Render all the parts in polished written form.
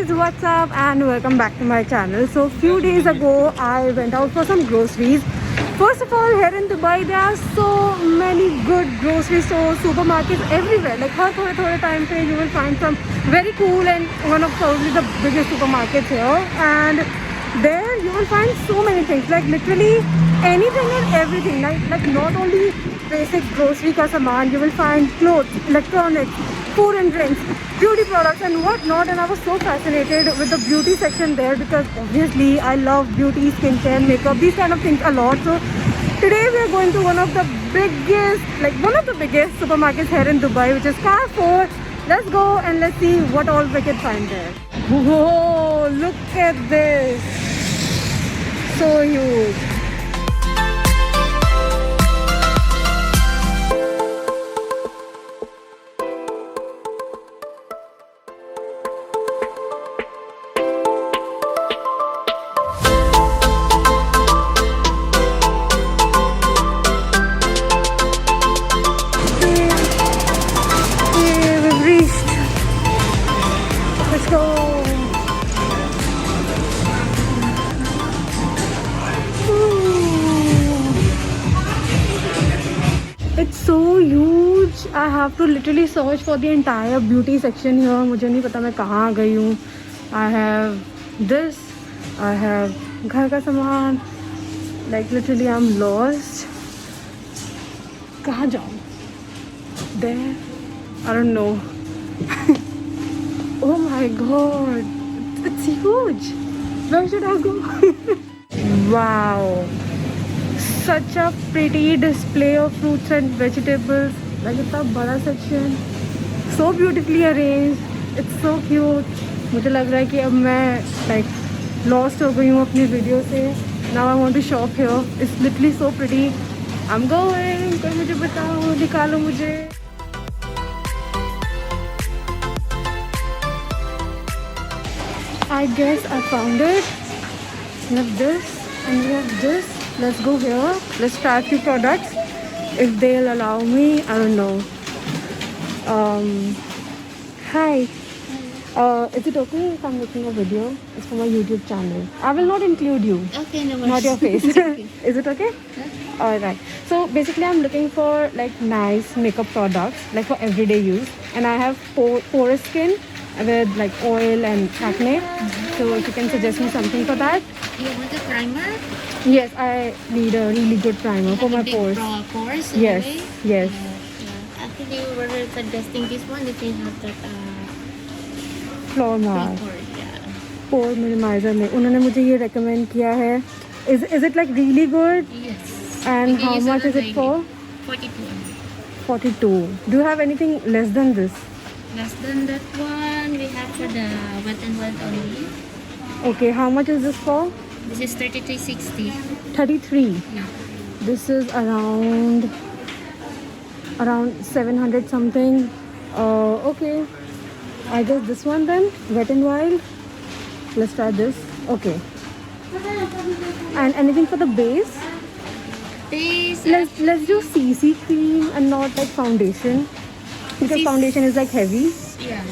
guys, what's up and welcome back to my channel. So few days ago I went out for some groceries. First of all, here in Dubai there are so many good grocery stores, supermarkets everywhere. Like हर थोड़े time पे you will find some very cool and one of probably the biggest supermarkets here. And there you will find so many things, like literally anything and everything. Like not only basic grocery ka saman, you will find clothes, electronics, food and drinks, beauty products and whatnot. And I was so fascinated with the beauty section there because obviously I love beauty, skincare, makeup, these kind of things a lot. So today we are going to one of the biggest supermarkets here in Dubai, which is Carrefour. Let's go and let's see what all we can find there. Whoa, look at this. So huge. It's so huge. I have to literally search for the entire beauty section here. मुझे नहीं पता मैं कहाँ आ गई हूँ. I have this. I have घर का सामान. Like literally I'm lost. कहाँ जाऊँ? There. I don't know. Oh my god. It's huge. Where should I go? Wow. Such a pretty display of fruits and vegetables. Like इतना बड़ा section, so beautifully arranged. It's so cute. मुझे लग रहा है कि अब मैं like lost हो गई हूँ अपनी वीडियो से. Now I want to shop here. It's literally so pretty. I'm going. कोई मुझे बताओ, निकालो मुझे. I guess I found it. We have this and we have this. Let's go here. Let's try a few products if they'll allow me. I don't know. Hi. Is it okay if I'm making a video? It's for my YouTube channel. I will not include you. Okay, no worries. Not your face. Okay. Is it okay? Yeah. Alright. So basically I'm looking for like nice makeup products like for everyday use. And I have porous skin with like oil and acne. So if you can suggest me something for that. You want a primer? Yes, I need a really good primer for my pores. Pores? Yes, Anyway? yes. Yeah. Actually, we were suggesting this one if you have that Floor mask. pore. Yeah. Pore minimizer में उन्होंने मुझे ये recommend किया है. Is it like really good? Yes. And You can how use much is on it for? 42. 42. Do you have anything less than this? Less than that one, we have for the wet and wild only. Okay, how much is this for? This is 33.60. 33. Yeah. This is around 700 something. Okay. I guess this one then, Wet n Wild. Let's try this. Okay. And anything for the base? This Let's do CC cream and not like foundation because CC foundation is like heavy. yeah.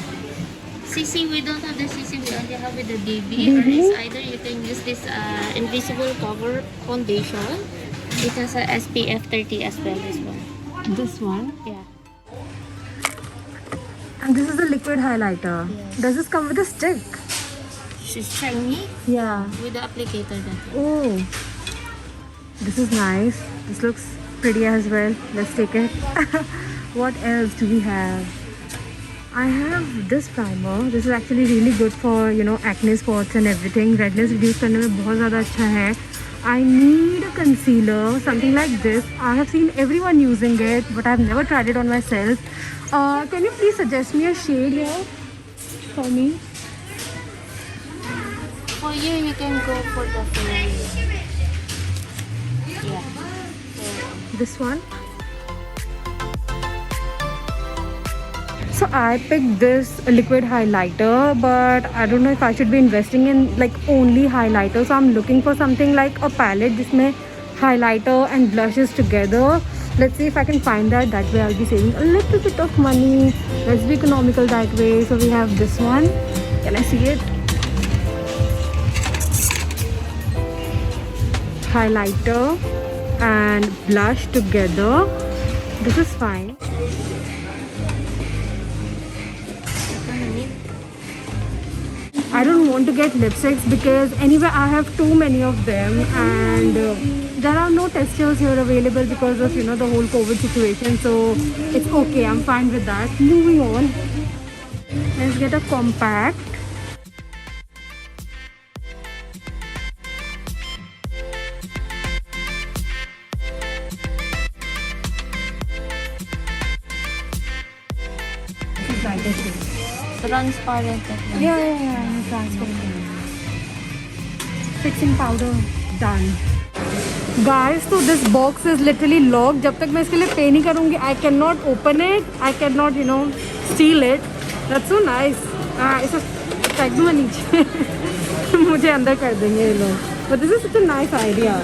CC, we don't have the CC, we only have with the DB. Or DB? it's either you can use this invisible cover foundation. It has a SPF 30 as well, this one. This one. Yeah. And this is a liquid highlighter. Yes. Does this come with a stick? She's shiny Yeah. with the applicator then. Oh. This is nice. This looks pretty as well. Let's take it. What else do we have? I have this primer. This is actually really good for, you know, acne spots and everything. Redness reduce करने में बहुत ज़्यादा अच्छा है. I need a concealer, something like this. I have seen everyone using it, but I've never tried it on myself. Can you please suggest me a shade here for me? For you can go for the full. Yeah. This one. So I picked this liquid highlighter, but I don't know if I should be investing in like only highlighter. So I'm looking for something like a palette जिसमें highlighter and blushes together. Let's see if I can find that. That way I'll be saving a little bit of money. Let's be economical that way. So we have this one. Can I see it? highlighter and blush together. This is fine. I don't want to get lipsticks because anyway I have too many of them, and there are no testers here available because of the whole COVID situation, so it's okay, I'm fine with that. Moving on, let's get a compact. This is lighter shade. Transparent. Yeah, transparent. Fixing powder done. Guys, so this box is literally locked. जब तक मैं इसके लिए पे नहीं करूँगी, I cannot open it. I cannot, steal it. That's so nice. इसे फेंक दूँ मैं नीचे. मुझे अंदर कर देंगे ये लोग. But this is such a nice idea.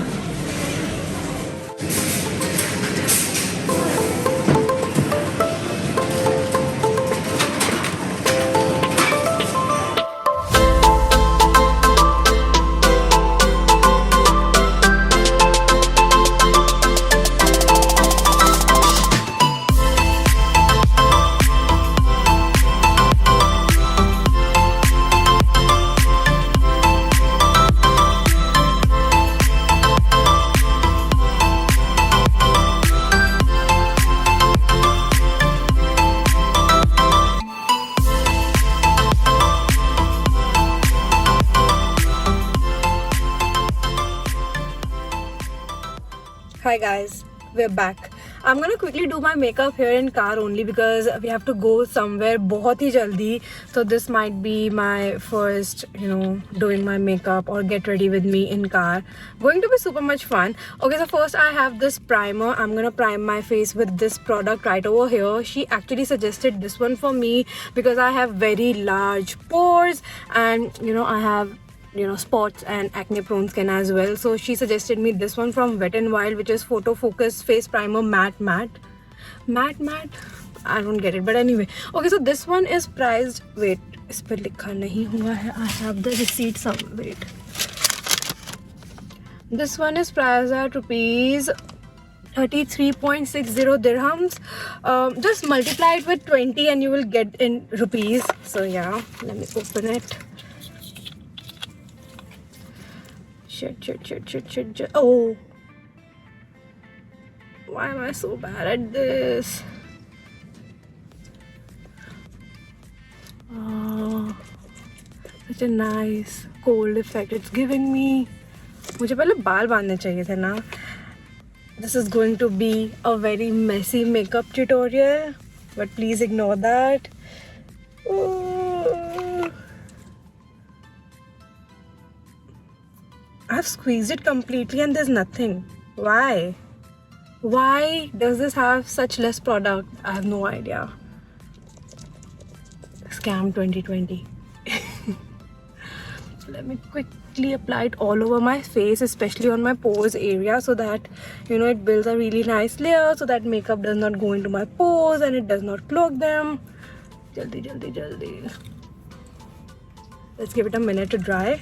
Hi guys, we're back. I'm gonna quickly do my makeup here in car only because we have to go somewhere बहुत ही जल्दी. So this might be my first, doing my makeup or get ready with me in car. Going to be super much fun. Okay, so first I have this primer. I'm gonna prime my face with this product right over here. She actually suggested this one for me because I have very large pores and I have spots and acne prone skin as well, so she suggested me this one from Wet n Wild, which is Photo Focus Face Primer Matte. I don't get it, but anyway. Okay, so this one is priced, wait, इस पर लिखा नहीं हुआ है. I have the receipt somewhere. Wait, this one is priced at rupees 33.60 dirhams. Just multiply it with 20 and you will get in rupees. So yeah, let me open it. Shit. Oh, why am I so bad at this? Oh, such a nice cold effect it's giving me. मुझे पहले बाल बांधने चाहिए थे ना. This is going to be a very messy makeup tutorial, but please ignore that. Oh. I've squeezed it completely and there's nothing. Why? Why does this have such less product? I have no idea. Scam 2020. Let me quickly apply it all over my face, especially on my pores area, so that it builds a really nice layer, so that makeup does not go into my pores and it does not clog them. Jaldi. Let's give it a minute to dry.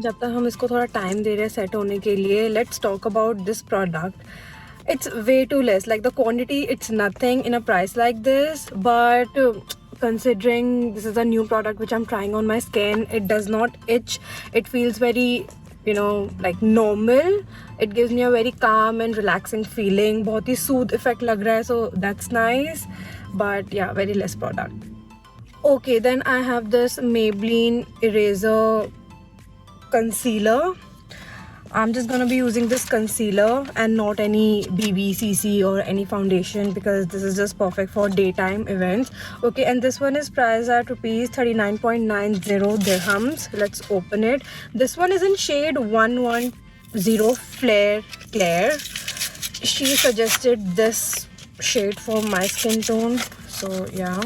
जब तक हम इसको थोड़ा time दे रहे हैं set होने के लिए, let's talk about this product. It's way too less. Like the quantity, it's nothing in a price like this, but considering this is a new product which I'm trying on my skin, it does not itch. It feels very, like normal. It gives me a very calm and relaxing feeling. बहुत ही soothe effect लग रहा है, so that's nice. But yeah, very less product. Okay, then I have this Maybelline Eraser concealer. I'm just gonna be using this concealer and not any BB, CC or any foundation because this is just perfect for daytime events. Okay, and this one is priced at rupees 39.90 dirhams. Let's open it. This one is in shade 110 Flare Clair. She suggested this shade for my skin tone, so yeah.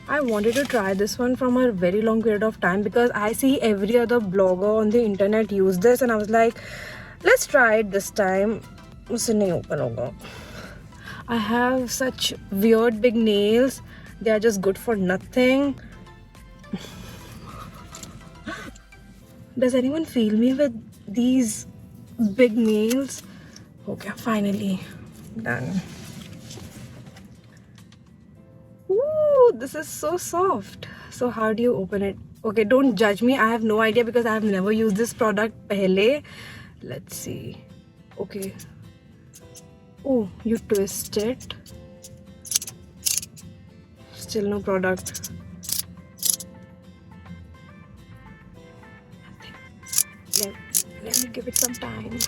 I wanted to try this one from a very long period of time because I see every other blogger on the internet use this and I was like, let's try it this time. Usse nahi open hoga. I have such weird big nails. They are just good for nothing. Does anyone feel me with these big nails? Okay, finally done. Ooh, this is so soft. So how do you open it? Okay, don't judge me. I have no idea because I have never used this product pehle. Let's see. Okay. Oh, you twist it. Still no product. Let me give it some time.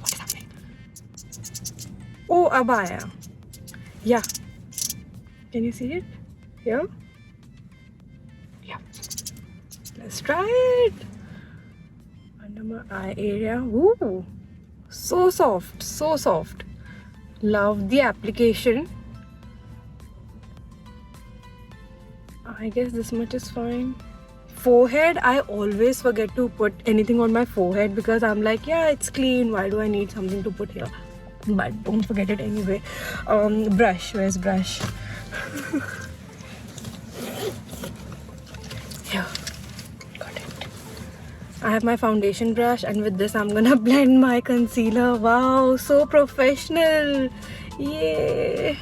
What is happening? Oh, ab aaya. Yeah. Can you see it? Here? Yeah. Let's try it. Under my eye area. Ooh. So soft. So soft. Love the application. I guess this much is fine. Forehead, I always forget to put anything on my forehead because I'm like, yeah, it's clean. Why do I need something to put here? But don't forget it anyway. Brush. Where's brush? Here. Got it. I have my foundation brush, and with this I'm gonna blend my concealer. Wow, so professional. Yay.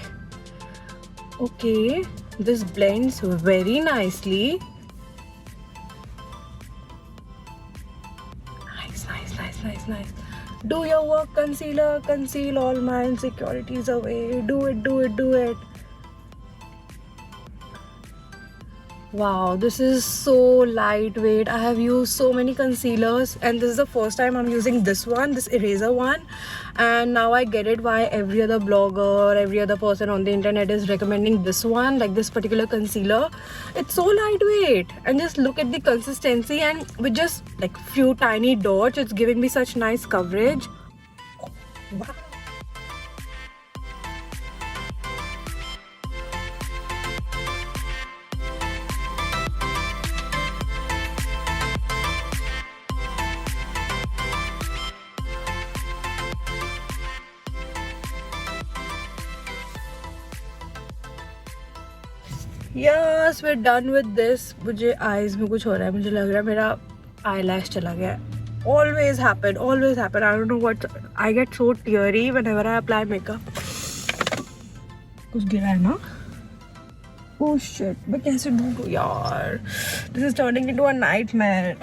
Okay, this blends very nicely. Nice. Do your work, concealer. Conceal all my insecurities away. Do it. Wow, this is so lightweight. I have used so many concealers and this is the first time I'm using this one, this eraser one, and now I get it why every other blogger, every other person on the internet is recommending this one, like this particular concealer. It's so lightweight and just look at the consistency, and with just like few tiny dots it's giving me such nice coverage. Wow. Yes, we're done with this. मुझे eyes में कुछ हो रहा है. मुझे लग रहा है मेरा eyelash चला गया. Always happen. I don't know what. I get so teary whenever I apply makeup. कुछ गिरा है ना? Oh shit. मैं कैसे ढूंढूं यार? This is turning into a nightmare.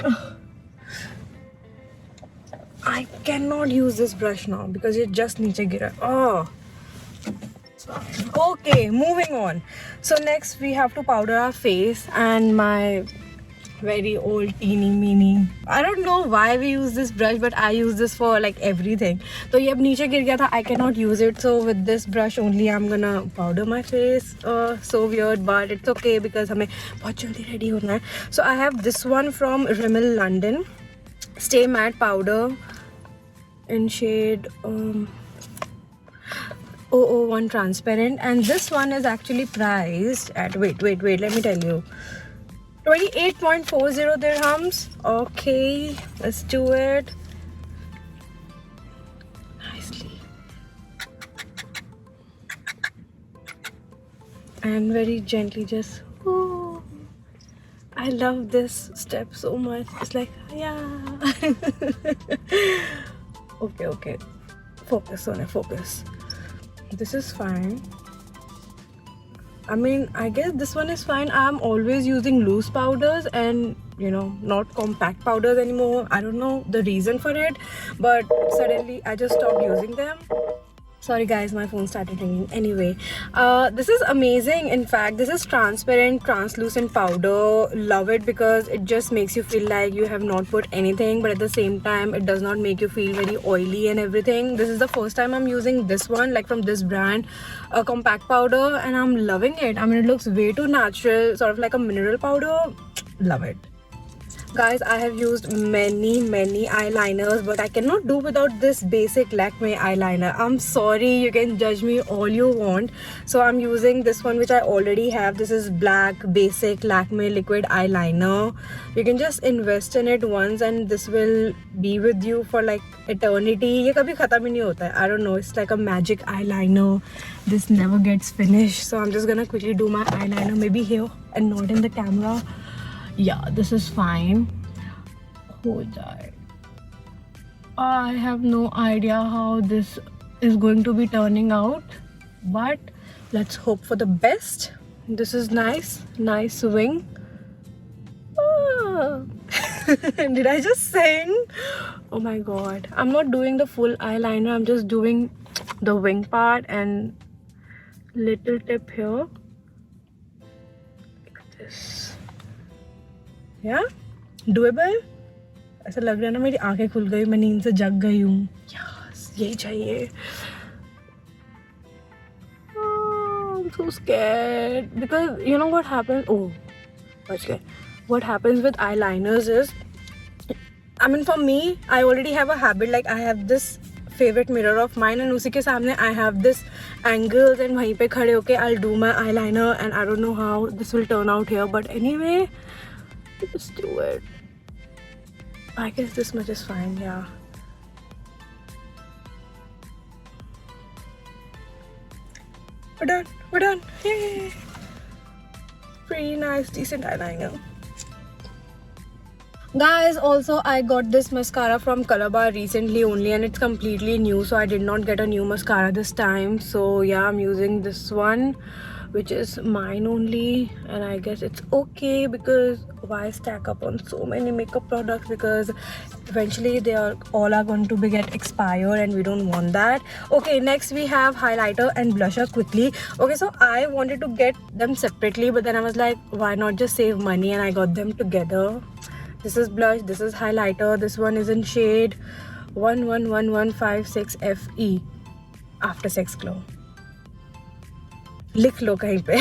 I cannot use this brush now because it just नीचे गिरा. Oh. Okay, moving on. So next we have to powder our face, and my very old teeny meeny, I don't know why we use this brush, but I use this for like everything. So ये अब नीचे गिर गया था. I cannot use it, so with this brush only I'm gonna powder my face. So weird, but it's okay because हमें बहुत जल्दी ready होना है. So I have this one from Rimmel London, Stay Matte Powder in shade 001 transparent, and this one is actually priced at wait let me tell you, 28.40 dirhams. Okay, let's do it nicely and very gently. Just I love this step so much. It's like, yeah. Okay, focus on it, focus. This is fine. I mean, I guess this one is fine. I'm always using loose powders and, you know, not compact powders anymore. I don't know the reason for it, but suddenly I just stopped using them. Sorry guys, my phone started ringing. Anyway, this is amazing. In fact, this is transparent, translucent powder. Love it because it just makes you feel like you have not put anything, but at the same time, it does not make you feel very oily and everything. This is the first time I'm using this one, like from this brand, a compact powder, and I'm loving it. I mean, it looks way too natural, sort of like a mineral powder. Love it. Guys, I have used many eyeliners, but I cannot do without this basic Lakme eyeliner. I'm sorry, you can judge me all you want. So I'm using this one which I already have. This is black basic Lakme liquid eyeliner. You can just invest in it once and this will be with you for like eternity. ये कभी खत्म ही नहीं होता है. I don't know, it's like a magic eyeliner. This never gets finished. So I'm just gonna quickly do my eyeliner, maybe here and not in the camera. Yeah, this is fine. Hold that. I have no idea how this is going to be turning out, but let's hope for the best. This is nice wing. Ah. Did I just sing? Oh my god. I'm not doing the full eyeliner, I'm just doing the wing part and little tip here. Like this. Yeah? Doable? ऐसा लग रहा है ना मेरी आंखें खुल गई, मैं नींद से जग गई हूँ. Yes, यही चाहिए. Oh, I'm so scared because you know what happens? Oh, okay. What happens with eyeliners is, I mean for me, I already have a habit, like I have this favorite mirror of mine and उसी के सामने I have this angles and वहीं पे खड़े होके I'll do my eyeliner and I don't know how this will turn out here, but anyway, just do it. I guess this much is fine, yeah. We're done, yay! Pretty nice, decent eyeliner. Guys, also I got this mascara from Calabar recently only and it's completely new, so I did not get a new mascara this time. So yeah, I'm using this one, which is mine only, and I guess it's okay because why stack up on so many makeup products, because eventually they are all going to be get expired and we don't want that. Okay, next we have highlighter and blusher quickly. Okay, so I wanted to get them separately, but then I was like, why not just save money, and I got them together. This is blush, this is highlighter, this one is in shade 11156 FE, After Sex Glow. लिख लो कहीं पे.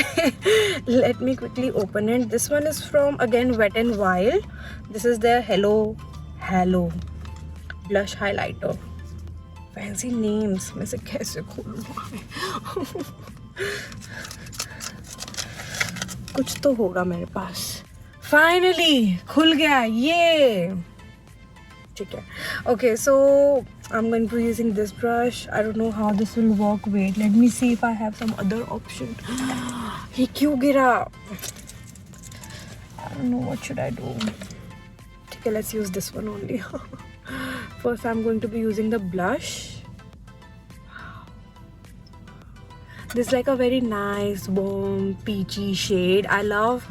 Let me quickly open it. This one is from again Wet n Wild. This is their Hello blush highlighter. Fancy names. मैं से कैसे खोलूँ? कुछ तो होगा मेरे पास. Finally खुल गया ये. ठीक है. Okay, so I'm going to be using this brush. I don't know how this will work. Wait, let me see if I have some other option. ये क्यों गिरा? I don't know, what should I do? Okay, let's use this one only. First, I'm going to be using the blush. This is like a very nice, warm, peachy shade. I love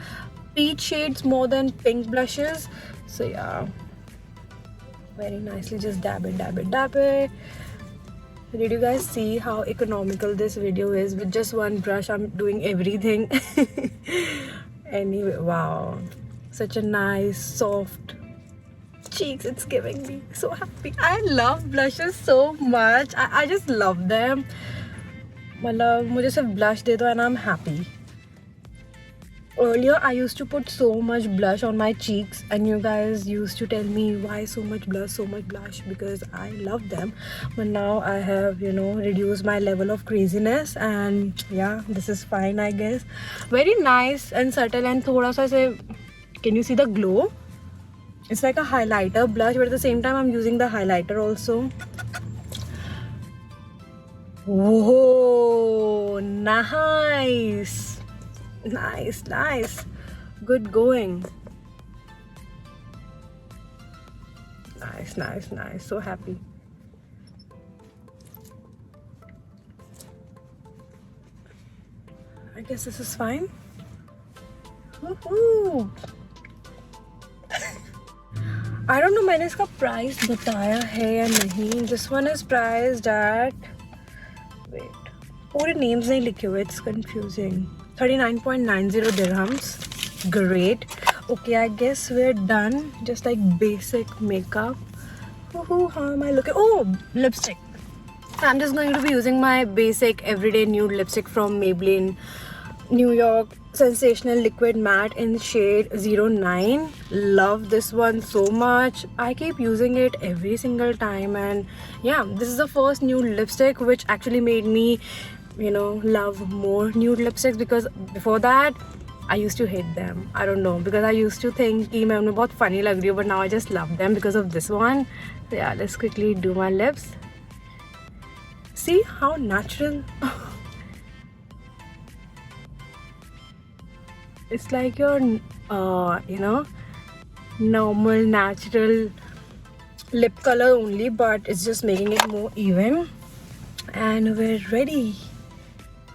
peach shades more than pink blushes. So yeah. Very nicely just dab it. Did you guys see how economical this video is? With just one brush I'm doing everything. Anyway, wow, such a nice soft cheeks it's giving me. So happy. I love blushes so much. I just love them. मतलब मुझे सिर्फ blush दे दो and I'm happy. Earlier I used to put so much blush on my cheeks and you guys used to tell me why so much blush, because I love them. But now I have, you know, reduced my level of craziness and yeah, this is fine, I guess. Very nice and subtle and thoda sa se, can you see the glow? It's like a highlighter blush, but at the same time I'm using the highlighter also. Whoa, nice. Nice. Good going. Nice. So happy. I guess this is fine. Woohoo! I don't know मैंने इसका price बताया है या नहीं. This one is priced at, wait, पूरे names नहीं लिखे हुए. It's confusing. 39.90 dirhams. Great. Okay, I guess we're done. Just like basic makeup. Woohoo, how am I looking? Oh, lipstick. I'm just going to be using my basic everyday nude lipstick from Maybelline. New York Sensational Liquid Matte in shade 09. Love this one so much. I keep using it every single time, and yeah, this is the first nude lipstick which actually made me, you know, love more nude lipsticks, because before that I used to hate them. I don't know, because I used to think कि मैं उन्हें बहुत funny लग रही हूँ, but now I just love them because of this one. So yeah, let's quickly do my lips. See how natural. It's like your you know, normal natural lip color only, but it's just making it more even. And we're ready.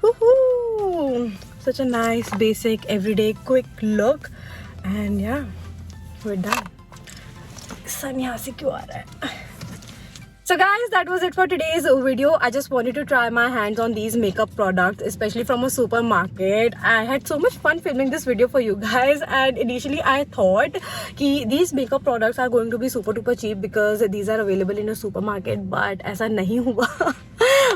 Woohoo! Such a nice basic everyday quick look, and yeah, we're done. Sun यहाँ से क्यों आ रहा है? So guys, that was it for today's video. I just wanted to try my hands on these makeup products, especially from a supermarket. I had so much fun filming this video for you guys, and initially I thought कि these makeup products are going to be super duper cheap because these are available in a supermarket, but ऐसा नहीं हुआ.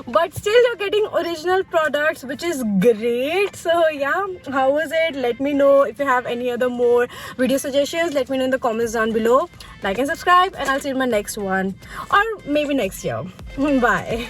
But still you're getting original products, which is great. So yeah, how was it? Let me know. If you have any other more video suggestions, let me know in the comments down below. Like and subscribe, and I'll see you in my next one, or maybe next year. Bye.